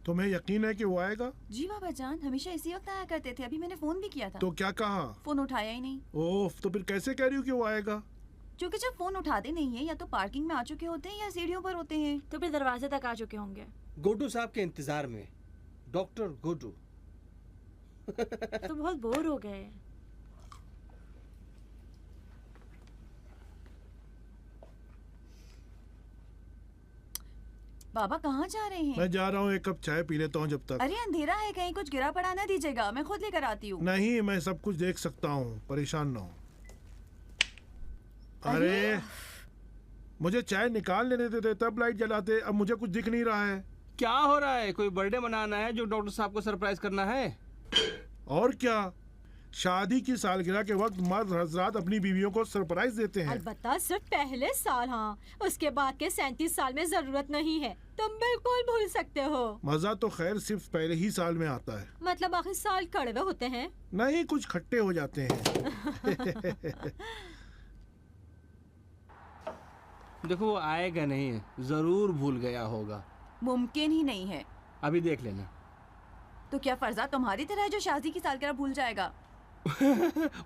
तुम्हें यकीन है कि वो आएगा? जी बाबा जान, हमेशा इसी वक्त आया करते थे। अभी मैंने फोन भी किया था। तो क्या कहा? फोन उठाया ही नहीं। ओह, तो फिर कैसे कह रही हो कि वो आएगा? क्योंकि जब फोन उठाते नहीं है, या तो पार्किंग में आ चुके होते हैं या सीढ़ियों पर होते हैं। तो फिर दरवाजे तक आ चुके होंगे। गोटू साहब के इंतजार में। डॉक्टर गोटू। तो बहुत बोर हो गए। बाबा कहाँ जा रहे हैं? मैं जा रहा हूँ, एक कप चाय पी लेता हूँ जब तक। अरे अंधेरा है, कहीं कुछ गिरा पड़ा ना दीजिएगा, मैं खुद लेकर आती हूँ। नहीं, मैं सब कुछ देख सकता हूँ, परेशान ना हो। अरे मुझे चाय निकाल लेने देते, तब लाइट जलाते। अब मुझे कुछ दिख नहीं रहा है। क्या हो रहा है? कोई बर्थडे मनाना है जो डॉक्टर साहब को सरप्राइज करना है? और क्या, शादी की सालगिरह के वक्त मर्द हजरात अपनी बीवियों को सरप्राइज देते हैं। अलबत्ता सिर्फ पहले साल, हाँ, उसके बाद के 37 साल में जरूरत नहीं है। तुम बिल्कुल भूल सकते हो। मजा तो खैर सिर्फ पहले ही साल में आता है। मतलब आखिर साल कड़वे होते हैं। नहीं, कुछ खट्टे हो जाते हैं। देखो वो आएगा नहीं, जरूर भूल गया होगा। मुमकिन ही नहीं है। अभी देख लेना। तो क्या फर्जा तुम्हारी तरह है जो शादी की सालगिरह भूल जाएगा?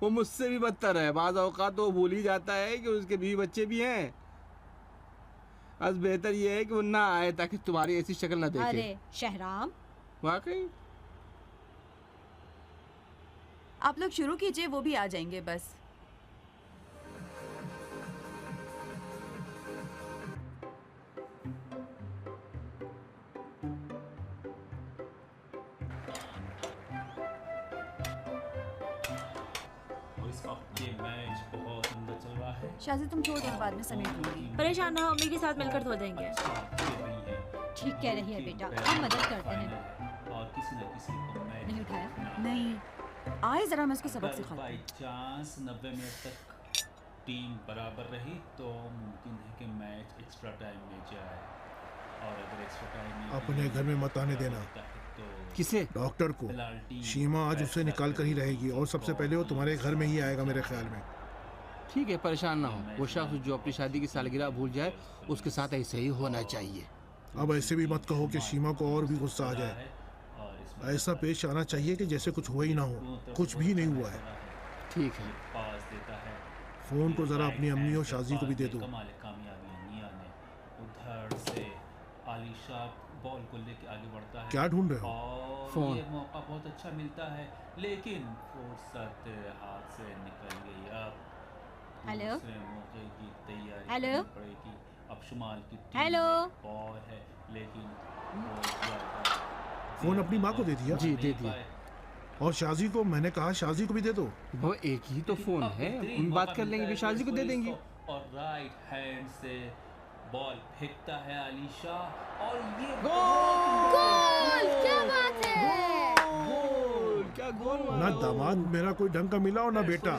वो मुझसे भी बदतर है। बाज़ औक़ात तो भूल ही जाता है कि उसके बीवी बच्चे भी हैं। बस बेहतर ये है कि वो ना आए ताकि तुम्हारी ऐसी शक्ल ना देखे। अरे शहराम, वाकई आप लोग शुरू कीजिए, वो भी आ जाएंगे बस। शादी तुम छोड़ दो, बाद में समेट लूंगी। परेशान ना हो, अम्मी के साथ मिलकर धो देंगे। ठीक कह रही है बेटा, हम मदद करते हैं। और किसी न किसी को नहीं उठाया? नहीं आए, जरा मैं इसको सबक सिखाती बाई चांस 90 मिनट तक टीम बराबर रही तो मुमकिन है कि मैच एक्स्ट्रा टाइम में जाए। और अगर एक्स्ट्रा टाइम में अपने घर में मत आने देना। तो किसे? डॉक्टर को। शीमा आज उससे निकाल कर ही रहेगी, और सबसे पहले वो तुम्हारे घर में ही आएगा मेरे ख्याल में। ठीक है, परेशान ना हो। वो शख्स जो अपनी शादी की सालगिरह भूल जाए, उसके साथ ऐसे ही होना चाहिए। अब ऐसे भी मत कहो कि शीमा को और भी गुस्सा आ जाए। ऐसा पेश आना चाहिए कि जैसे कुछ हुआ ही ना हो, कुछ भी नहीं हुआ है। ठीक है। फोन को जरा अपनी अम्मी और शाजी को भी दे दो। उधर से आलिशा बॉल को लेके आगे बढ़ता है। क्या ढूंढ रहे हो? और फोन। ये मौका बहुत अच्छा मिलता है, लेकिन फुर्सत हाथ से निकल गई। अब हेलो? दूसरे मौके की तैयारी हेलो? करनी पड़ेगी। अब शुमाल की टीम हेलो? में बॉल है, लेकिन फोन अपनी माँ को दे दिया? जी दे दिया। और शाजी को मैंने कहा शाजी को भी दे दो। वो एक ही तो फोन है, हम बात कर लेंगे, भी शाजी को दे देंगे। और राइट हैंड से बॉल फेंकता है आलिशा, और ये गोल! क्या बात है! गोल! क्या गोल मारा ना वो। दामाद मेरा कोई ढंग का मिला और ना बेटा,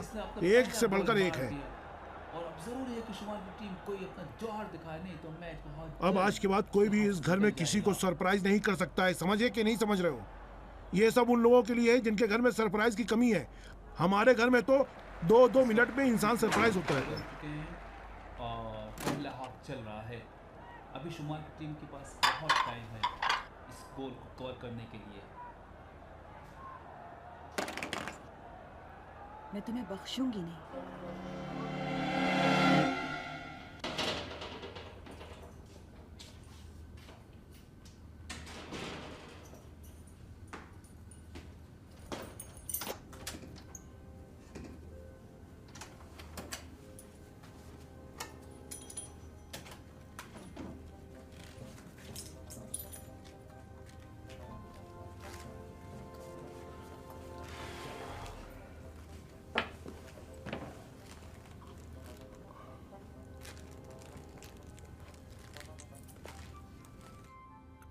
एक से बढ़कर एक है। और अब जरूरी है कि शुमाल की टीम कोई अपना जौहर दिखाए, नहीं तो मैच बहुत अब आज के बाद कोई भी इस घर में किसी को सरप्राइज नहीं कर सकता है, समझे कि नहीं समझ रहे हो? ये सब उन लोगों के लिए है जिनके घर में सरप्राइज की कमी है। हमारे घर में तो 2-2 मिनट में इंसान सरप्राइज होता है। और पहला हाफ चल रहा है। अभी शुमाल की टीम के पास बहुत टाइम है इस गोल को कवर करने के लिए। मैं तुम्हें बख्शूंगी नहीं।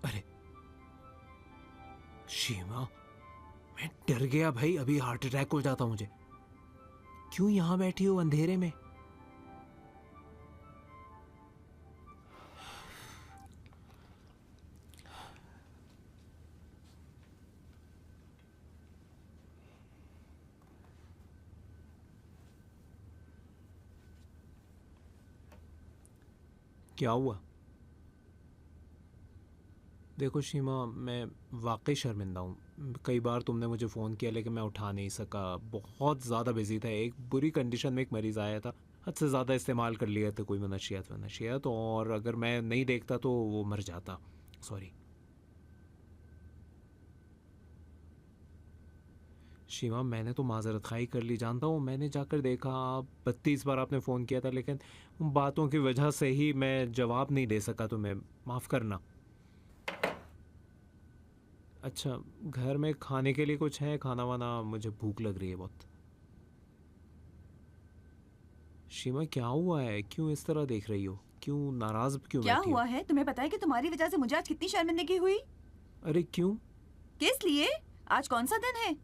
अरे शीमा, मैं डर गया भाई, अभी हार्ट अटैक हो जाता मुझे। क्यों यहाँ बैठी हो अंधेरे में? क्या हुआ? देखो शीमा, मैं वाकई शर्मिंदा हूँ। कई बार तुमने मुझे फ़ोन किया लेकिन मैं उठा नहीं सका, बहुत ज़्यादा बिजी था। एक बुरी कंडीशन में एक मरीज़ आया था, हद से ज़्यादा इस्तेमाल कर लिया था कोई मनशियात, और अगर मैं नहीं देखता तो वो मर जाता। सॉरी शीमा, मैंने तो माजरत खाई कर ली, जानता हूँ। मैंने जाकर देखा, 32 बार आपने फ़ोन किया था, लेकिन उन बातों की वजह से ही मैं जवाब नहीं दे सका तुम्हें, माफ़ करना। अच्छा, घर में खाने के लिए कुछ है? खाना वाना, मुझे भूख लग रही है बहुत। शीमा क्या हुआ है, क्यों इस तरह देख रही हो, क्यों नाराज़ क्यों क्या बैठी हो? हुआ है? तुम्हें पता है कि तुम्हारी वजह से मुझे आज कितनी शर्मिंदगी हुई? अरे क्यों? किस लिए? आज कौन सा दिन है?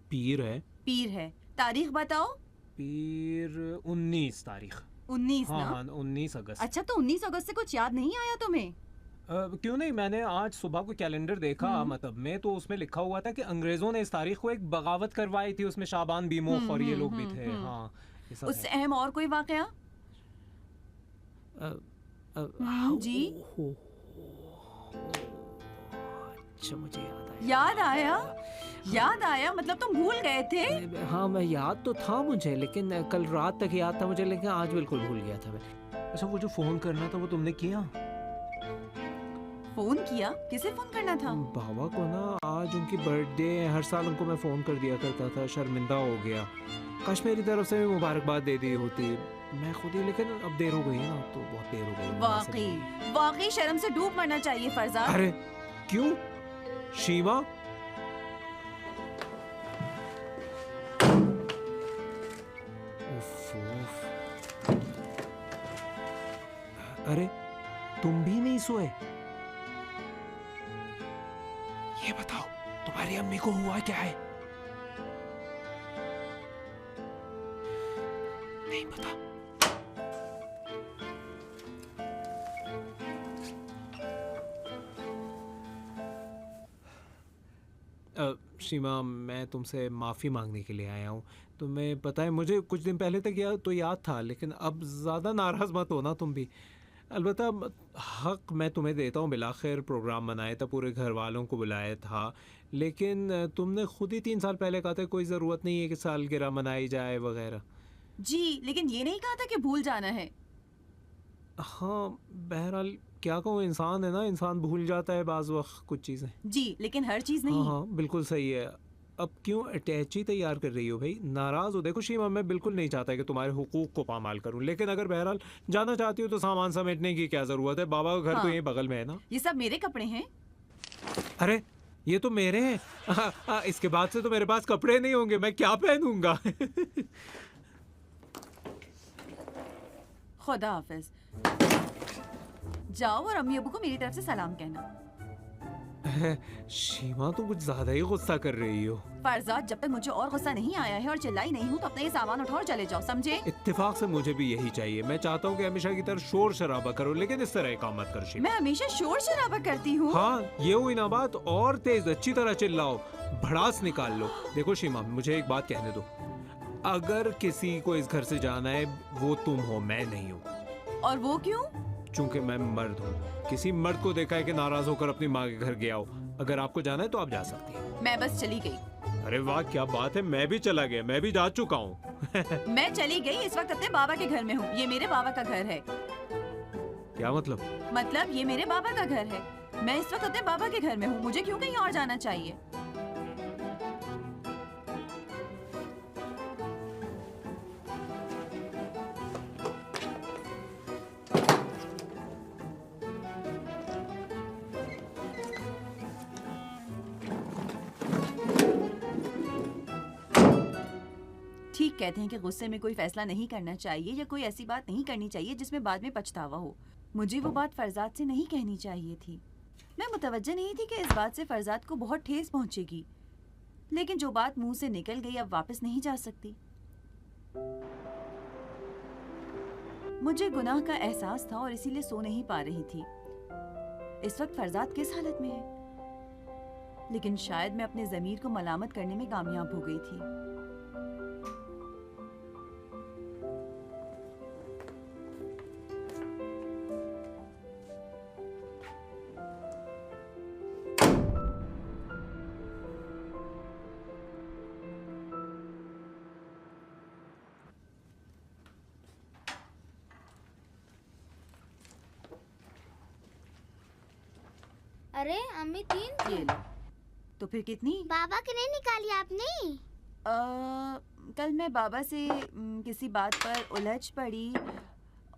पीर है। पीर है। तारीख बताओ। पीर 19 तारीख। 19 हाँ ना? हाँ, 19 अगस्त। अच्छा, तो 19 अगस्त से कुछ याद नहीं आया तुम्हें? क्यों नहीं, मैंने आज सुबह को कैलेंडर देखा मतलब में, तो उसमें लिखा हुआ था कि अंग्रेजों ने इस तारीख को एक बगावत करवाई थी, उसमें शाबान बीमोख और ये लोग भी थे। हाँ, ये सब उससे है। अहम और कोई वाकया? जी? अच्छा, मुझे याद आया? याद आया मतलब तुम भूल गए थे? हाँ, मैं याद तो था मुझे, लेकिन कल रात तक याद था मुझे, लेकिन आज बिल्कुल भूल गया था मैं। अच्छा, वो जो फ़ोन करना था वो तुमने किया? फोन किया? किसे फोन करना था? बाबा को ना, आज उनकी बर्थडे है, हर साल उनको मैं फ़ोन कर दिया करता था, शर्मिंदा हो गया। काश मेरी तरफ से भी मुबारकबाद दे दी होती मैं खुद ही, लेकिन अब देर हो गई है ना, अब तो बहुत देर हो गई। वाकई वाकई शर्म से डूब मरना चाहिए फरजाद। अरे क्यों शीमा? उफ, उफ। अरे तुम भी नहीं सोए? ये बताओ, तुम्हारी अम्मी को हुआ क्या है? नहीं पता। शीमा, मैं तुमसे माफ़ी मांगने के लिए आया हूँ। तुम्हें पता है, मुझे कुछ दिन पहले तक याद था, लेकिन अब ज़्यादा नाराज़ मत होना तुम भी। अलबत्ता हक मैं तुम्हें देता हूँ, बिलाखिर प्रोग्राम बनाया था, पूरे घर वालों को बुलाया था, लेकिन तुमने खुद ही 3 साल पहले कहा था कोई ज़रूरत नहीं है कि सालगिरह मनाई जाए वगैरह। जी, लेकिन ये नहीं कहा था कि भूल जाना है। हाँ, बहरहाल क्या कहूँ, इंसान है ना, इंसान भूल जाता है बाज़ वक्त कुछ चीज़ें। जी, लेकिन हर चीज नहीं। हाँ, बिल्कुल सही है। अब क्यों अटैची तैयार कर रही हो भाई? नाराज़ हो? देखो शीमा, मैं बिल्कुल नहीं चाहता कि तुम्हारे हुकूक को पामाल करूं, लेकिन अगर बहरहाल जाना चाहती हो तो सामान समेटने की क्या ज़रूरत है? बाबा का घर तो हाँ। यहीं बगल में है ना। ये सब मेरे कपड़े हैं। अरे ये तो मेरे हैं। इसके बाद से तो मेरे पास कपड़े नहीं होंगे, मैं क्या पहनूंगा? खुदा हाफिज। जाओ और अम्मी अबू को मेरी तरफ से सलाम कहना। शीमा, तुम कुछ ज़्यादा ही गुस्सा कर रही हो। फरजाद, जब तक मुझे और गुस्सा नहीं आया है और चिल्लाई नहीं हूँ तो अपना ये सामान उठाओ और चले जाओ, समझे? इत्तेफाक से मुझे भी यही चाहिए। मैं चाहता हूँ कि हमेशा की तरह शोर शराबा करो, लेकिन इस तरह काम मत करो शीमा। मैं हमेशा शोर शराबा करती हूँ। हाँ, ये हुई ना बात। और तेज अच्छी तरह चिल्लाओ, भड़ास निकाल लो। देखो शीमा, मुझे एक बात कहने दो। अगर किसी को इस घर से जाना है, वो तुम हो, मैं नहीं हूँ। और वो क्यों? चूंकि मैं मर्द हूँ। किसी मर्द को देखा है कि नाराज होकर अपनी माँ के घर गया हो। अगर आपको जाना है तो आप जा सकती हैं। मैं बस चली गई। अरे वाह, क्या बात है, मैं भी चला गया, मैं भी जा चुका हूँ। मैं चली गई, इस वक्त अपने बाबा के घर में हूँ। ये मेरे बाबा का घर है। क्या मतलब? मतलब ये मेरे बाबा का घर है। मैं इस वक्त अपने बाबा के घर में हूँ, मुझे क्यों कहीं और जाना चाहिए? ठीक कहते हैं कि गुस्से में कोई फैसला नहीं करना चाहिए या कोई ऐसी बात नहीं करनी चाहिए जिसमें बाद में पछतावा हो। मुझे वो बात फरजाद से नहीं कहनी चाहिए थी। मैं मुतवज्जो नहीं थी कि इस बात से फरजाद को बहुत ठेस पहुंचेगी, लेकिन जो बात मुंह से निकल गई अब वापस नहीं जा सकती। मुझे गुनाह का एहसास था और इसीलिए सो नहीं पा रही थी। इस वक्त फरजाद किस हालत में है? लेकिन शायद मैं अपने ज़मीर को मलामत करने में कामयाब हो गई थी। अरे अम्मी 3 ये थी। लो। तो फिर कितनी? बाबा के नहीं निकाली आपने? कल मैं बाबा से किसी बात पर उलझ पड़ी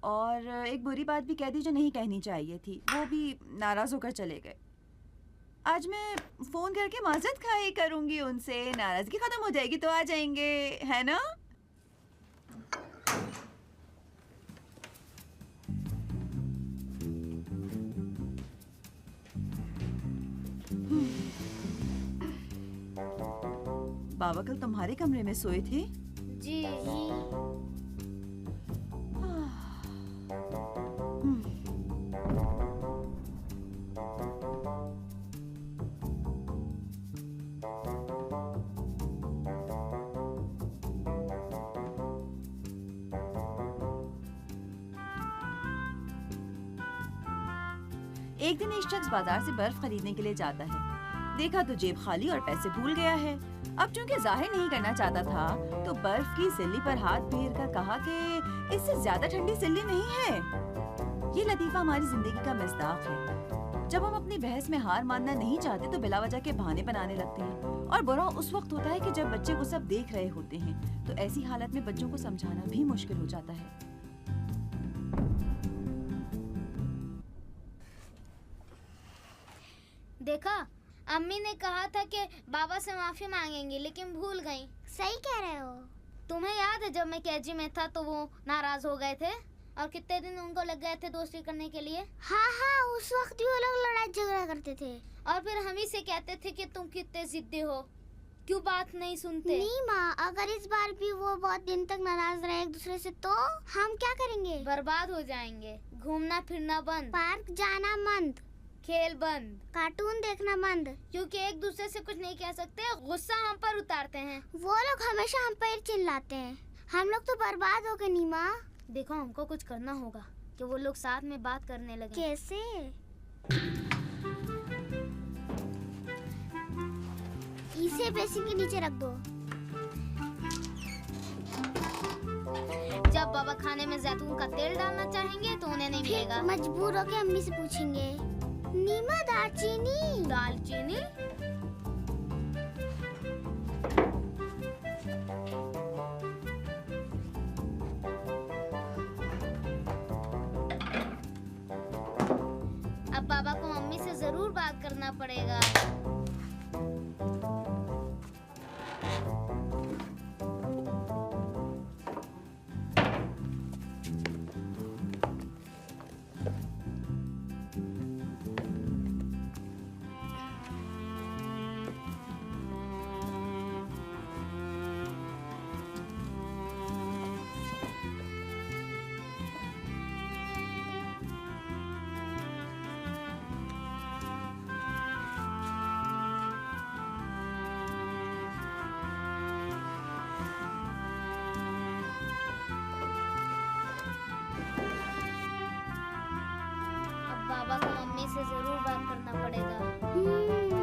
और एक बुरी बात भी कह दी जो नहीं कहनी चाहिए थी। वो भी नाराज होकर चले गए। आज मैं फोन करके माजरत खाई करूंगी उनसे, नाराजगी खत्म हो जाएगी तो आ जाएंगे, है ना? बाबा कल तुम्हारे कमरे में सोए थे? जी। एक दिन एक शख्स बाजार से बर्फ खरीदने के लिए जाता है। देखा तो जेब खाली और पैसे भूल गया है। अब चूंकि जाहिर नहीं करना चाहता था तो बर्फ की सिल्ली पर हाथ फेर कर कहा कि इससे ज्यादा ठंडी सिल्ली नहीं है। ये लतीफा हमारी जिंदगी का मिस्दाक है। जब हम अपनी बहस में हार मानना नहीं चाहते तो बिलावजह के बहाने बनाने लगते हैं। और बुरा उस वक्त होता है कि जब बच्चे को सब देख रहे होते हैं। तो ऐसी हालत में बच्चों को समझाना भी मुश्किल हो जाता है। देखा, अम्मी ने कहा था कि बाबा से माफी मांगेंगी लेकिन भूल गई। सही कह रहे हो। तुम्हें याद है जब मैं केजी में था तो वो नाराज हो गए थे और कितने दिन उनको लग गए थे दोस्ती करने के लिए। हाँ हाँ, उस वक्त भी वो लोग लड़ाई झगड़ा करते थे और फिर हम ही से कहते थे कि तुम कितने जिद्दी हो, क्यों बात नहीं सुनते। नहीं माँ, अगर इस बार भी वो बहुत दिन तक नाराज रहे एक दूसरे से तो हम क्या करेंगे? बर्बाद हो जाएंगे। घूमना फिरना बंद, पार्क जाना बंद, खेल बंद, कार्टून देखना बंद, क्योंकि एक दूसरे से कुछ नहीं कह सकते, गुस्सा हम पर उतारते हैं। वो लोग हमेशा हम पर चिल्लाते हैं। हम लोग तो बर्बाद हो गए नीमा। देखो, हमको कुछ करना होगा कि वो लोग साथ में बात करने लगे। कैसे? इसे बेसिन के नीचे रख दो। जब बाबा खाने में जैतून का तेल डालना चाहेंगे तो उन्हें नहीं मिलेगा। मजबूर होकर अम्मी से पूछेंगे, नीमा दालचीनी। दालचीनी? अब बाबा को मम्मी से जरूर बात करना पड़ेगा। बाबा को मम्मी से जरूर बात करना पड़ेगा।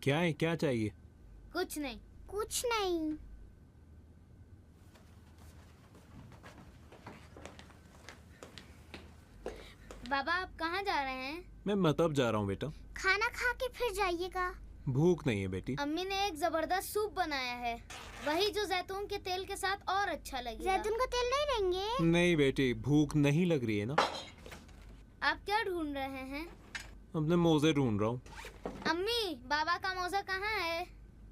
क्या है, क्या चाहिए? कुछ नहीं, कुछ नहीं। बाबा, आप कहाँ जा रहे हैं? मैं मतलब जा रहा हूँ बेटा। खाना खा के फिर जाइएगा। भूख नहीं है बेटी। अम्मी ने एक जबरदस्त सूप बनाया है, वही जो जैतून के तेल के साथ और अच्छा लगेगा। जैतून का तेल नहीं लेंगे? नहीं बेटी, भूख नहीं लग रही है ना। आप क्या ढूंढ रहे हैं? अपने मोजे ढूंढ रहा हूँ। अम्मी, बाबा का मोजा कहाँ है?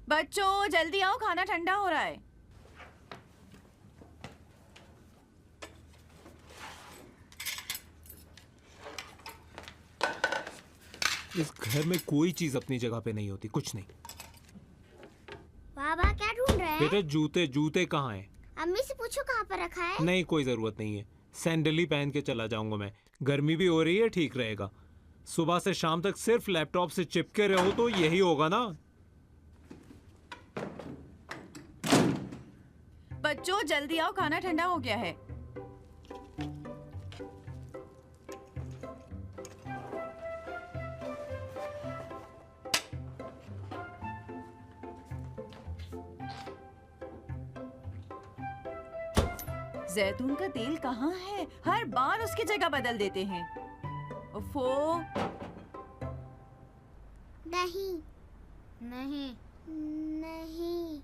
बच्चों जल्दी आओ, खाना ठंडा हो रहा है। इस घर में कोई चीज अपनी जगह पे नहीं होती, कुछ नहीं। बाबा क्या ढूंढ रहे हैं? बेटा जूते, जूते कहाँ हैं? अम्मी से पूछो कहाँ पर रखा है। नहीं, कोई जरूरत नहीं है। सैंडल ही पहन के चला जाऊंगा मैं। गर्मी भी हो रही है, ठीक रहेगा। सुबह से शाम तक सिर्फ लैपटॉप से चिपके रहो तो यही होगा ना। बच्चों जल्दी आओ, खाना ठंडा हो गया है। जैतून का तेल कहाँ है? हर बार उसकी जगह बदल देते हैं। ओफो। नहीं नहीं नहीं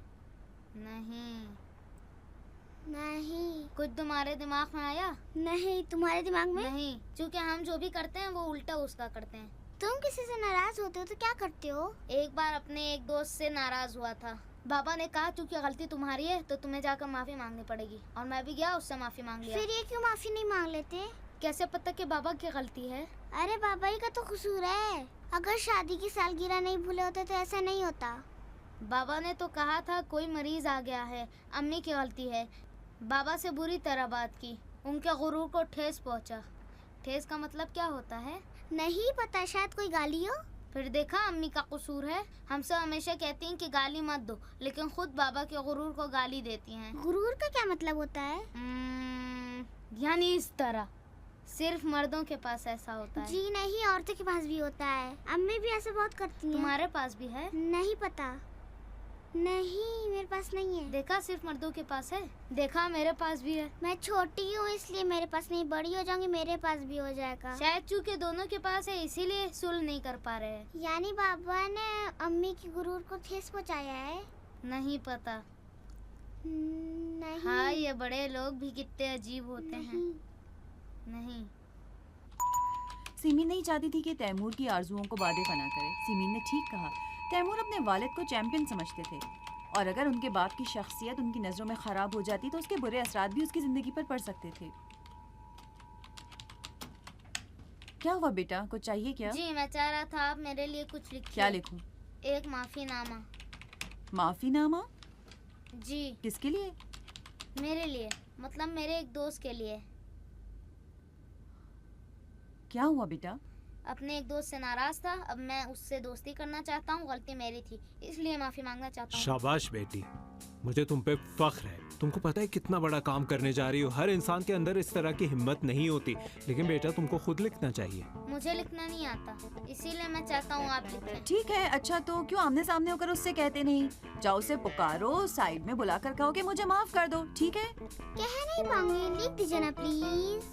नहीं नहीं। कुछ तुम्हारे दिमाग में आया? नहीं, तुम्हारे दिमाग में? नहीं, क्योंकि हम जो भी करते हैं वो उल्टा उसका करते हैं। तुम किसी से नाराज होते हो तो क्या करते हो? एक बार अपने एक दोस्त से नाराज हुआ था। बाबा ने कहा क्योंकि गलती तुम्हारी है तो तुम्हें जाकर माफी मांगनी पड़ेगी, और मैं भी गया, उससे माफी मांग लिया। फिर ये क्यों माफी नहीं मांग लेते? कैसे पता कि बाबा की गलती है? अरे बाबा ही का तो कसूर है। अगर शादी की सालगिरह नहीं भूले होते तो ऐसा नहीं होता। बाबा ने तो कहा था कोई मरीज आ गया है, अम्मी की गलती है। बाबा से बुरी तरह बात की, उनके गुरूर को ठेस पहुंचा। ठेस का मतलब क्या होता है? नहीं पता, शायद कोई गाली हो। फिर देखा, अम्मी का कसूर है। हमसे हमेशा कहती हैं कि गाली मत दो, लेकिन खुद बाबा के गुरूर को गाली देती हैं। गुरूर का क्या मतलब होता है? यानी इस तरह सिर्फ मर्दों के पास ऐसा होता है। जी नहीं, औरतों के पास भी होता है। अम्मी भी ऐसे बहुत करती हैं। तुम्हारे पास भी है? नहीं पता। नहीं, मेरे पास नहीं है। देखा, सिर्फ मर्दों के पास है। देखा, मेरे पास भी है। मैं छोटी हूँ इसलिए मेरे पास नहीं, बड़ी हो जाऊंगी मेरे पास भी हो जाएगा। शायद चूँकि दोनों के पास है इसीलिए सुलह नहीं कर पा रहे हैं। यानी बाबा ने अम्मी की गुरूर को ठेस पहुँचाया है? नहीं पता। नहीं। हाँ, ये बड़े लोग भी कितने अजीब होते हैं। नहीं। सिमीन नहीं चाहती थी कि तैमूर की आरजुओं को बादे फना करे। सिमीन ने ठीक कहा। तैमूर अपने वालिद को चैंपियन समझते थे, और अगर उनके बाप की शख्सियत उनकी नज़रों में ख़राब हो जाती तो उसके बुरे असरात भी उसकी ज़िंदगी पर पड़ सकते थे। क्या हुआ बेटा, कुछ चाहिए क्या? जी, मैं चाह रहा था आप मेरे लिए कुछ लिखिए। क्या लिखूं? एक माफ़ीनामा। माफ़ीनामा? जी। किसके लिए? मेरे लिए, मतलब मेरे एक दोस्त के लिए। क्या हुआ बेटा? अपने एक दोस्त से नाराज था, अब मैं उससे दोस्ती करना चाहता हूँ। गलती मेरी थी, इसलिए माफी मांगना चाहता हूँ। शाबाश बेटी, मुझे तुम पे फख्र है। तुमको पता है कितना बड़ा काम करने जा रही हो। हर इंसान के अंदर इस तरह की हिम्मत नहीं होती। लेकिन बेटा, तुमको खुद लिखना चाहिए। मुझे लिखना नहीं आता, इसीलिए मैं चाहता हूँ आप लिखें। ठीक है, अच्छा तो क्यों आमने सामने होकर उससे कहते नहीं? जाओ उसे पुकारो, साइड में बुलाकर कहो कि मुझे माफ कर दो, ठीक है? कह नहीं पाऊंगी, लिख दीजिए ना प्लीज।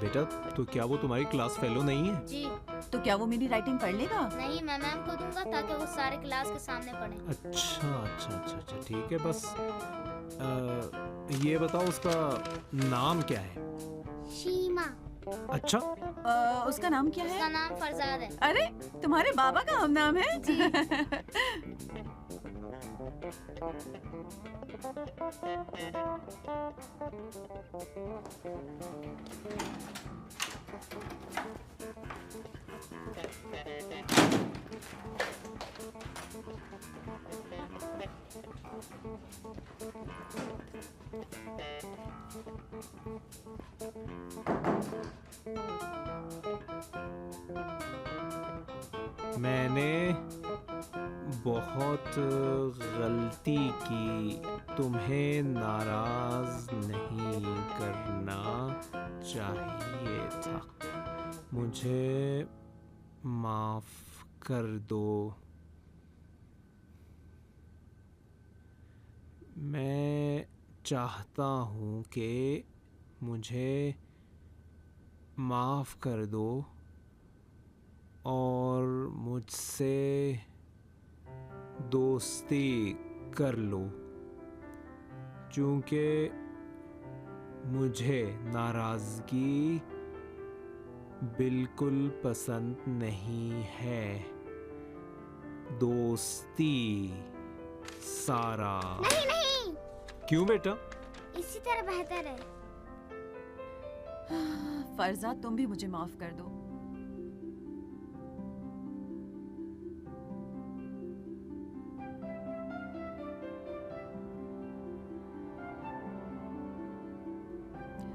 बेटा, तो क्या वो तुम्हारी क्लास फेलो नहीं है? जी। तो क्या वो मेरी राइटिंग पढ़ लेगा? नहीं, मैं मैम को दूंगा ताकि वो सारे क्लास के सामने पढ़े। अच्छा अच्छा अच्छा अच्छा, ठीक है। बस ये बताओ, उसका नाम क्या है? शीमा। अच्छा, उसका नाम क्या है? उसका नाम फरजाद है। अरे, तुम्हारे बाबा का हम नाम है? जी। मैंने बहुत गलती की। तुम्हें नाराज नहीं करना चाहिए था। मुझे माफ कर दो। मैं चाहता हूँ कि मुझे माफ कर दो और मुझसे दोस्ती कर लो, क्योंकि मुझे नाराज़गी बिल्कुल पसंद नहीं है। दोस्ती, सारा। नहीं नहीं, क्यों बेटा? इसी तरह बेहतर है। फरजाद, तुम भी मुझे माफ कर दो।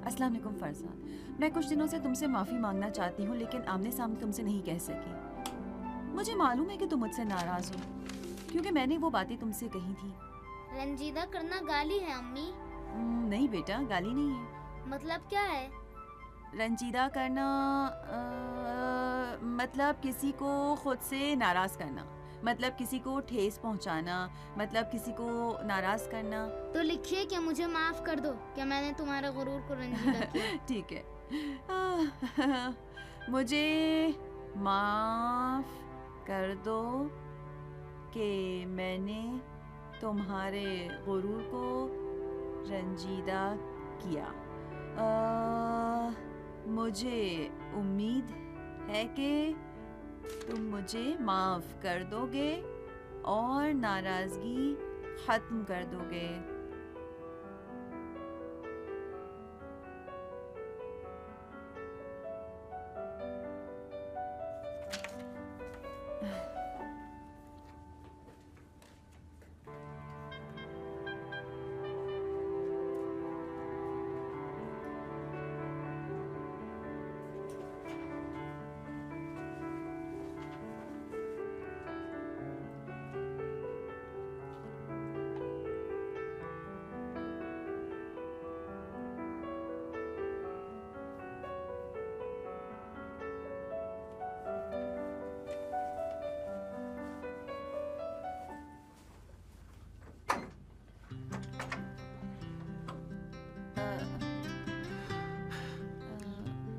अस्सलाम वालेकुम फरजाद, मैं कुछ दिनों से तुमसे माफ़ी मांगना चाहती हूँ, लेकिन आमने सामने तुमसे नहीं कह सकी। मुझे मालूम है कि तुम मुझसे नाराज़ हो, क्योंकि मैंने वो बातें तुमसे कही थी। रंजीदा करना गाली है अम्मी। नहीं बेटा, गाली नहीं है। मतलब क्या है? रंजीदा करना मतलब किसी को खुद से नाराज करना, मतलब किसी को ठेस पहुंचाना, मतलब किसी को नाराज करना। तो लिखिए कि मुझे माफ कर दो, क्या मैंने तुम्हारे गुरूर को रंजीदा किया। ठीक है। मुझे माफ कर दो कि मैंने तुम्हारे गुरूर को रंजीदा किया। मुझे उम्मीद है कि तुम मुझे माफ कर दोगे और नाराजगी खत्म कर दोगे।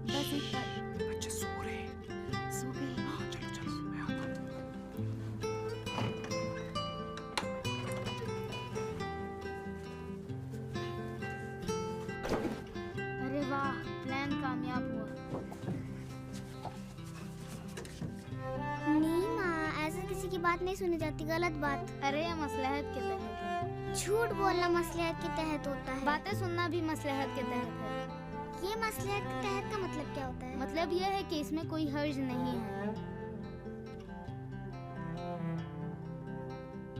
बस एक बार बच्चे सो रहे हैं। सो गए। हाँ चलो चलो, मैं आता हूँ। अरे वाह, प्लान कामयाब हुआ। नहीं माँ, ऐसे किसी की बात नहीं सुनी जाती, गलत बात। अरे ये मसलहत के तहत है। झूठ बोलना मसलहत के तहत होता है। बातें सुनना भी मसलहत के तहत है। ये मसलहत के तहत का मतलब क्या होता है? मतलब यह है कि इसमें कोई हर्ज नहीं है।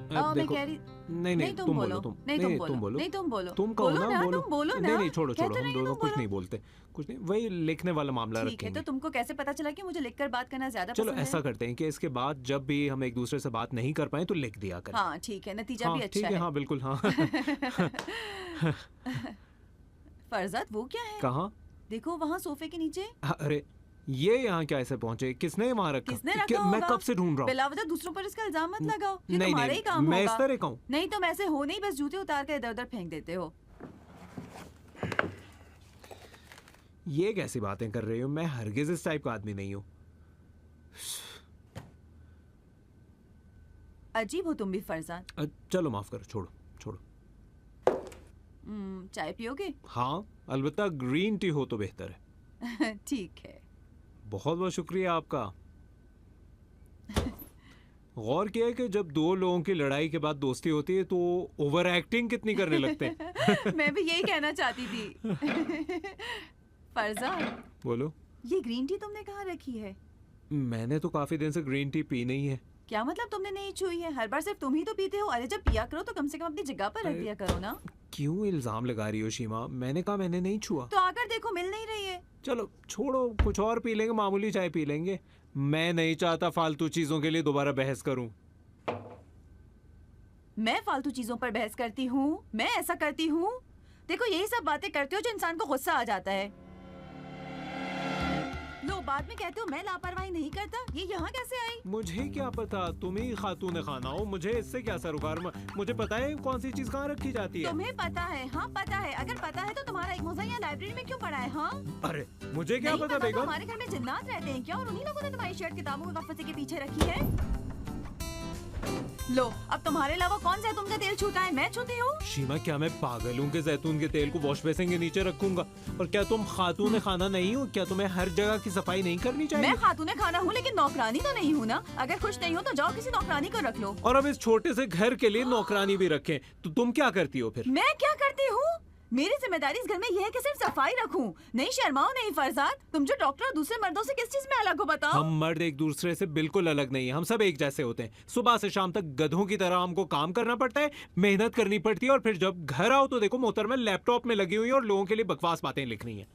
मैं देखो, कह रही नहीं नहीं तुम तुम बोलो, बोलो, तुम नहीं तुम बोलो, बोलो, नहीं तुम बोलो, तुम कहो बोलो ना, बोलो, तुम बोलो ना। नहीं नहीं छोड़ो कह छोड़ो, तो हम रही हूँ, दोनों तुम कुछ बोलो। नहीं बोलते, कुछ नहीं, वही लिखने वाला मामला ठीक है, तो रखेंगे। तुमको कैसे पता चला कि मुझे लिखकर बात करना ज्यादा चलो पसंद ऐसा है? करते हैं कि इसके बाद जब भी हम एक दूसरे से बात नहीं कर पाए तो लिख दिया करें। हाँ ठीक है, नतीजा हाँ भी ठीक अच्छा है, है। हाँ बिल्कुल, हाँ। फरजाद वो क्या है? कहाँ? देखो वहाँ सोफे के नीचे। अरे ये यहाँ क्या ऐसे पहुंचे? किसने वहाँ रखा? किसने रखा मैं होगा? कब से ढूंढ रहा हूँ? बिलावजह दूसरों पर इसका इल्जाम मत लगाओ, ये नहीं तुम्हारा ही काम मैं होगा। इस तरह का हूँ? नहीं तुम ऐसे हो नहीं, बस जूते उतार कर इधर उधर फेंक देते हो। ये कैसी बातें कर रही हो? मैं हरगिज इस टाइप का आदमी नहीं हूँ। अजीब हो तुम भी फरजाद। चलो माफ करो, छोड़ो छोड़ो। चाय पियोगे? हाँ अलबत्ता ग्रीन टी हो तो बेहतर है। ठीक है। बहुत बहुत शुक्रिया आपका। गौर किया है कि जब दो लोगों की लड़ाई के बाद दोस्ती होती है तो ओवर एक्टिंग कितनी करने लगते हैं। मैं भी यही कहना चाहती थी। फरजाद बोलो। ये ग्रीन टी तुमने कहाँ रखी है? मैंने तो काफी दिन से ग्रीन टी पी नहीं है। क्या मतलब तुमने नहीं छुई है? हर बार सिर्फ तुम ही तो पीते हो। अरे जब पिया करो तो कम से कम अपनी जगह पर रख दिया करो ना। क्यों इल्जाम लगा रही हो शीमा? मैंने कहा मैंने नहीं छुआ। तो आकर देखो, मिल नहीं रही है। चलो छोड़ो, कुछ और पी लेंगे, मामूली चाय पी लेंगे। मैं नहीं चाहता फालतू चीजों के लिए दोबारा बहस करूं। मैं फालतू चीजों पर बहस करती हूँ? मैं ऐसा करती हूँ? देखो यही सब बातें करते हो जो इंसान को गुस्सा आ जाता है। लो बाद में कहते हो मैं लापरवाही नहीं करता। ये यहाँ कैसे आई? मुझे क्या पता, तुम ही खातून खाना हो, मुझे इससे क्या सरोकार। मुझे पता है कौन सी चीज कहाँ रखी जाती है। तुम्हें पता है? हाँ पता है। अगर पता है तो तुम्हारा एक मोजा यहाँ लाइब्रेरी में क्यों पड़ा है? हाँ अरे मुझे क्या नहीं पता तो बेगम। हमारे घर में जिन्नात रहते हैं क्या? और उन्हीं लोगों ने तुम्हारी शर्ट किताबों के कफसे के पीछे रखी है। लो अब तुम्हारे अलावा कौन जैतून का तेल छूता है? मैं छूती हूँ? शीमा क्या मैं पागल हूँ कि जैतून के तेल को वॉश बेसिन के नीचे रखूंगा? और क्या तुम खातून खाना नहीं हो? क्या तुम्हें हर जगह की सफाई नहीं करनी चाहिए? मैं खातून खाना हूँ लेकिन नौकरानी तो नहीं हूँ ना। अगर खुश नहीं हो तो जाओ किसी नौकरानी को रख लो। और अब इस छोटे से घर के लिए नौकरानी भी रखें तो तुम क्या करती हो फिर? मैं क्या करती हूँ? मेरी जिम्मेदारी इस घर में यह है कि सिर्फ सफाई रखूं। नहीं शर्माओ नहीं फरजाद। तुम जो डॉक्टर और दूसरे मर्दों से किस चीज में अलग हो बताओ? हम मर्द एक दूसरे से बिल्कुल अलग नहीं है, हम सब एक जैसे होते हैं। सुबह से शाम तक गधों की तरह हमको काम करना पड़ता है, मेहनत करनी पड़ती है, और फिर जब घर आओ तो देखो मोहतरमा लैपटॉप में लगी हुई है और लोगों के लिए बकवास बातें लिख रही हैं।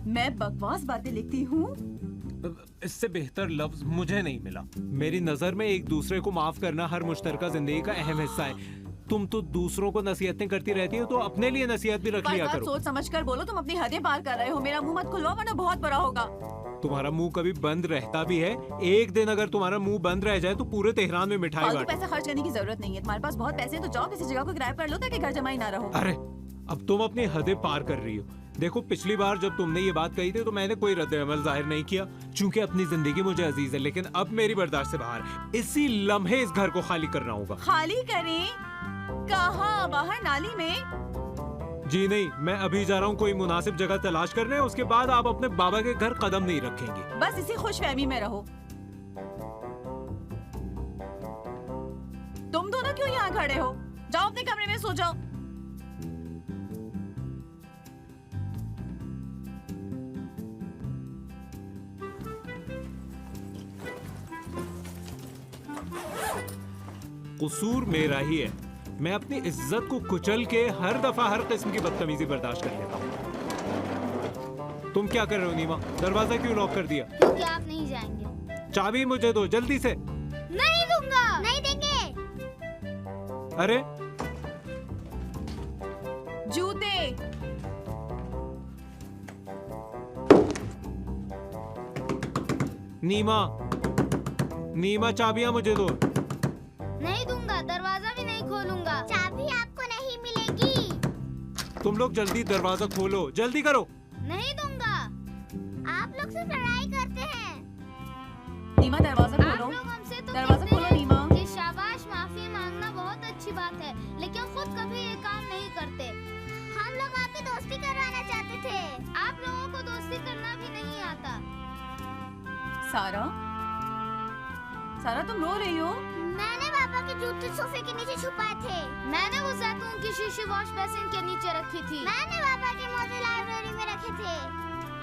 मैं बकवास बातें लिखती हूँ? इससे बेहतर लफ्ज मुझे नहीं मिला। मेरी नजर में एक दूसरे को माफ करना हर मुश्तरका जिंदगी का अहम हिस्सा है। तुम तो दूसरों को नसीहतें करती रहती हो, तो अपने लिए नसीहत भी रख लिया फरजाद, करो। सोच समझ कर बोलो, तुम अपनी हदें पार कर रहे हो। मेरा मुंह मत खुलवाओ वरना बहुत बुरा होगा। तुम्हारा मुंह कभी बंद रहता भी है? एक दिन अगर तुम्हारा मुंह बंद रह जाए तो पूरे तेहरान में मिठाई फालतू बांटो। पैसा खर्च करने की जरूरत नहीं है। तुम्हारे पास बहुत पैसे हैं तो जाओ किसी जगह को किराए पर लो ताकि घर जमाई ना रहो। अरे अब तुम अपनी हदें पार कर रही हो। देखो, पिछली बार जब तुमने ये बात कही थी तो मैंने कोई रद्द-ए-अमल जाहिर नहीं किया, क्योंकि अपनी जिंदगी मुझे अजीज है। लेकिन अब मेरी बर्दाश्त से बाहर है। इसी लम्हे इस घर को खाली करना होगा। खाली करें? कहाँ? बाहर नाली में? जी नहीं, मैं अभी जा रहा हूँ कोई मुनासिब जगह तलाश करने। उसके बाद आप अपने बाबा के घर कदम नहीं रखेंगे। बस इसी खुशफहमी में रहो। तुम दोनों क्यों यहाँ खड़े हो? जाओ अपने कमरे में सो जाओ। कसूर मेरा ही है। मैं अपनी इज्जत को कुचल के हर दफा हर किस्म की बदतमीजी बर्दाश्त कर लेता हूँ। तुम क्या कर रहे हो नीमा? दरवाजा क्यों लॉक कर दिया? क्योंकि आप नहीं जाएंगे। चाबी मुझे दो जल्दी से। नहीं दूंगा। नहीं देंगे। अरे जूते। नीमा चाबियां मुझे दो। नहीं दूंगा। दरवाजा भी नहीं खोलूंगा। चाबी आपको नहीं मिलेगी। तुम लोग जल्दी दरवाजा खोलो, जल्दी करो। नहीं दूंगा। आप लोग सिर्फ लड़ाई करते हैं। नीमा दरवाजा आप खोलो। लोग हमसे तो दरवाजा कहते खोलो हैं नीमा। कि शाबाश, माफी मांगना बहुत अच्छी बात है, लेकिन खुद कभी ये काम नहीं करते। हम लोग आपकी दोस्ती करवाना चाहते थे। आप लोगों को दोस्ती करना भी नहीं आता। सारा तुम रो रही हो? मैंने पापा के जूते सोफे के नीचे छुपाए थे। मैंने वो जैतून की शीशी वॉश बेसिन के नीचे रखी थी। मैंने पापा के मोजे लाइब्रेरी में रखे थे।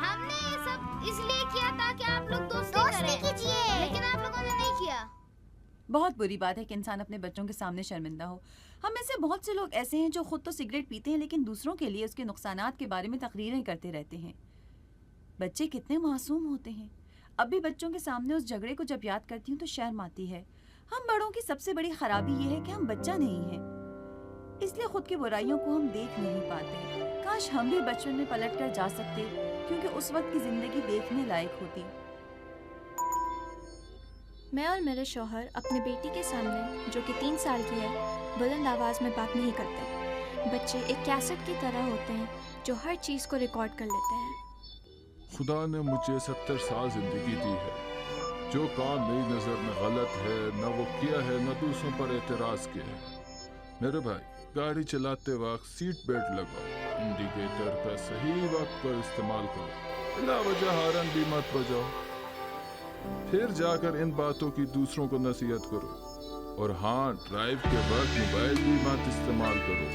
हमने ये सब इसलिए किया ताकि आप लोग दोस्ती करें। कीजिए। लेकिन आप लोगों ने नहीं किया। बहुत बुरी बात है कि इंसान अपने बच्चों के सामने शर्मिंदा हो। हम में से बहुत से लोग ऐसे हैं जो खुद तो सिगरेट पीते हैं लेकिन दूसरों के लिए उसके नुकसानात के बारे में तकरीरें करते रहते हैं। बच्चे कितने मासूम होते हैं। अब भी बच्चों के सामने उस झगड़े को जब याद करती हूँ तो शर्म आती है। हम बड़ों की सबसे बड़ी खराबी ये है कि हम बच्चा नहीं हैं, इसलिए खुद की बुराइयों को हम देख नहीं पाते। काश हम भी बचपन में पलट कर जा सकते, क्योंकि उस वक्त की जिंदगी देखने लायक होती। मैं और मेरे शौहर अपने बेटी के सामने, जो कि 3 साल की है, बुलंद आवाज़ में बात नहीं करते। बच्चे एक कैसेट की तरह होते हैं जो हर चीज़ को रिकॉर्ड कर लेते हैं। खुदा ने मुझे 70 साल जिंदगी दी है। जो काम मेरी नज़र में गलत है न वो किया है, न दूसरों पर एतराज़ किया है। मेरे भाई, गाड़ी चलाते वक्त सीट बेल्ट लगाओ, इंडिकेटर का सही वक्त पर इस्तेमाल करो, बिला वजह हॉर्न भी मत बजाओ। फिर जाकर इन बातों की दूसरों को नसीहत करो। और हाँ, ड्राइव के वक्त मोबाइल भी मत इस्तेमाल करो।